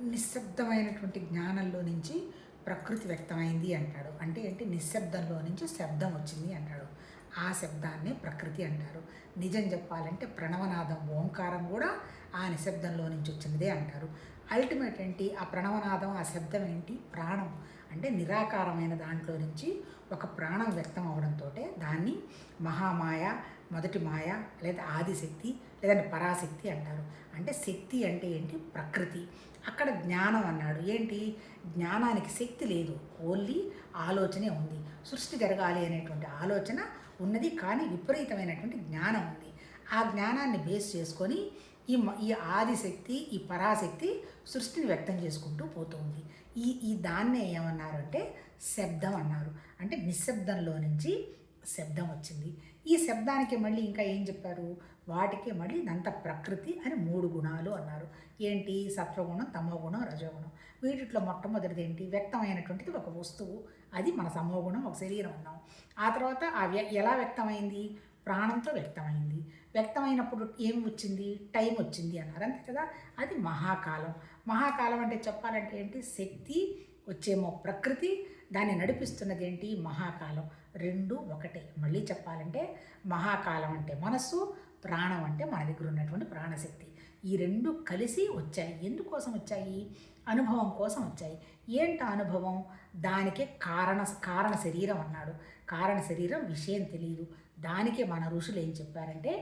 నిశ్శబ్దమైనటువంటి జ్ఞానంలో నుంచి ప్రకృతి వ్యక్తమైంది అంటాడు. అంటే ఏంటి? నిశ్శబ్దంలో నుంచి శబ్దం వచ్చింది అంటాడు. ఆ శబ్దాన్నే ప్రకృతి అంటారు. నిజం చెప్పాలంటే ప్రణవనాదం ఓంకారం కూడా ఆ నిశ్శబ్దంలో నుంచి వచ్చినదే అంటారు. అల్టిమేట్ ఏంటి? ఆ ప్రణవనాదం, ఆ శబ్దం ఏంటి? ప్రాణం. అంటే నిరాకారమైన దాంట్లో నుంచి ఒక ప్రాణం వ్యక్తం అవడంతో దాన్ని మహామాయ, మొదటి మాయ, లేదా ఆదిశక్తి, లేదంటే పరాశక్తి అంటారు. అంటే శక్తి అంటే ఏంటి? ప్రకృతి. అక్కడ జ్ఞానం అన్నాడు. ఏంటి? జ్ఞానానికి శక్తి లేదు, ఓన్లీ ఆలోచనే ఉంది. సృష్టి జరగాలి అనేటువంటి ఆలోచన ఉన్నది, కానీ విపరీతమైనటువంటి జ్ఞానం ఉంది. ఆ జ్ఞానాన్ని బేస్ చేసుకొని ఈ ఆదిశక్తి, ఈ పరాశక్తి సృష్టిని వ్యక్తం చేసుకుంటూ పోతుంది. ఈ దాన్నే ఏమన్నారంటే శబ్దం అన్నారు. అంటే నిశ్శబ్దంలో నుంచి శబ్దం వచ్చింది. ఈ శబ్దానికి మళ్ళీ ఇంకా ఏం చెప్పారు? వాటికి మళ్ళీ దంత ప్రకృతి అని 3 గుణాలు అన్నారు. ఏంటి? సత్వగుణం, తమోగుణం, రజోగుణం. వీటిలో మొట్టమొదటిది ఏంటి? వ్యక్తమైనటువంటిది ఒక వస్తువు, అది మన సమోగుణం, ఒక శరీరం అన్నాం. ఆ తర్వాత ఎలా వ్యక్తమైంది? ప్రాణంతో వ్యక్తమైంది. వ్యక్తమైనప్పుడు ఏం వచ్చింది? టైం వచ్చింది అన్నారు. అంతే కదా? అది మహాకాలం. మహాకాలం అంటే చెప్పాలంటే ఏంటి? శక్తి వచ్చేమో ప్రకృతి, దాన్ని నడిపిస్తున్నది ఏంటి? మహాకాలం. రెండు ఒకటే. మళ్ళీ చెప్పాలంటే మహాకాలం అంటే మనస్సు, ప్రాణం అంటే మన దగ్గర ఉన్నటువంటి ప్రాణశక్తి. ఈ రెండు కలిసి వచ్చాయి. ఎందుకోసం వచ్చాయి? అనుభవం కోసం వచ్చాయి. ఏంట అనుభవం? దానికే కారణ శరీరం అన్నాడు. కారణ శరీరం విషయం తెలియదు. దానికే మన ఋషులు ఏం చెప్పారంటే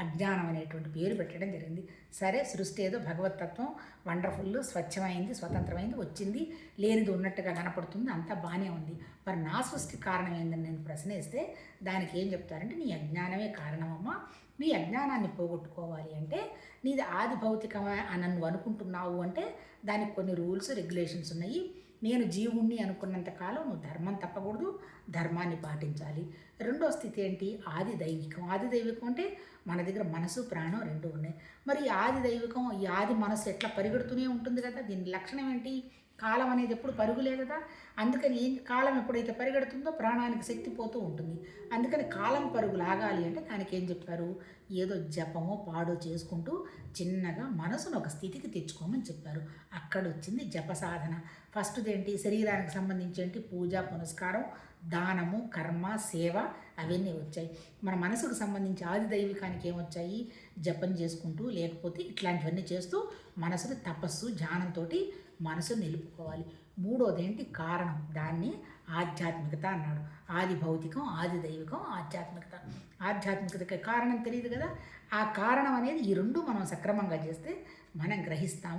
అజ్ఞానం అనేటువంటి పేరు పెట్టడం జరిగింది. సరే, సృష్టి ఏదో భగవతత్వం వండర్ఫుల్, స్వచ్ఛమైంది, స్వతంత్రమైంది, వచ్చింది, లేనిది ఉన్నట్టుగా కనపడుతుంది, అంతా బాగానే ఉంది. మరి నా సృష్టి కారణం ఏందని నేను ప్రశ్నిస్తే దానికి ఏం చెప్తారంటే నీ అజ్ఞానమే కారణమమ్మా. నీ అజ్ఞానాన్ని పోగొట్టుకోవాలి అంటే నీది ఆది భౌతికమే అని నువ్వు అనుకుంటున్నావు అంటే దానికి కొన్ని రూల్స్, రెగ్యులేషన్స్ ఉన్నాయి. నేను జీవుణ్ణి అనుకున్నంత కాలం నువ్వు ధర్మం తప్పకూడదు, ధర్మాన్ని పాటించాలి. రెండో స్థితి ఏంటి? ఆది దైవికం. ఆది దైవికం అంటే మన దగ్గర మనసు, ప్రాణం రెండు ఉన్నాయి. మరి ఈ ఆది దైవికం, ఈ ఆది మనసు ఎట్లా పరిగెడుతూనే ఉంటుంది కదా. దీని లక్షణం ఏంటి? కాలం అనేది ఎప్పుడు పరుగులే కదా. అందుకని కాలం ఎప్పుడైతే పరిగెడుతుందో ప్రాణానికి శక్తి పోతూ ఉంటుంది. అందుకని కాలం పరుగు లాగాలి అంటే దానికి ఏం చెప్పారు? ఏదో జపమో పాడో చేసుకుంటూ చిన్నగా మనసును ఒక స్థితికి తెచ్చుకోమని చెప్పారు. అక్కడ వచ్చింది జప సాధన. ఫస్ట్ది ఏంటి? శరీరానికి సంబంధించి ఏంటి? పూజ, పునస్కారం, దానము, కర్మ, సేవ, అవన్నీ వచ్చాయి. మన మనసుకు సంబంధించి ఆది దైవికానికి ఏమొచ్చాయి? జపం చేసుకుంటూ, లేకపోతే ఇట్లాంటివన్నీ చేస్తూ మనసుని తపస్సు, ధ్యానంతో మనసును నిలుపుకోవాలి. మూడోది ఏంటి? కారణం. దాన్ని ఆధ్యాత్మికత అన్నాడు. ఆది భౌతికం, ఆది దైవికం, ఆధ్యాత్మికత. ఆధ్యాత్మికతకి కారణం తెలియదు కదా. ఆ కారణం అనేది ఈ రెండు మనం సక్రమంగా చేస్తే మనం గ్రహిస్తాము.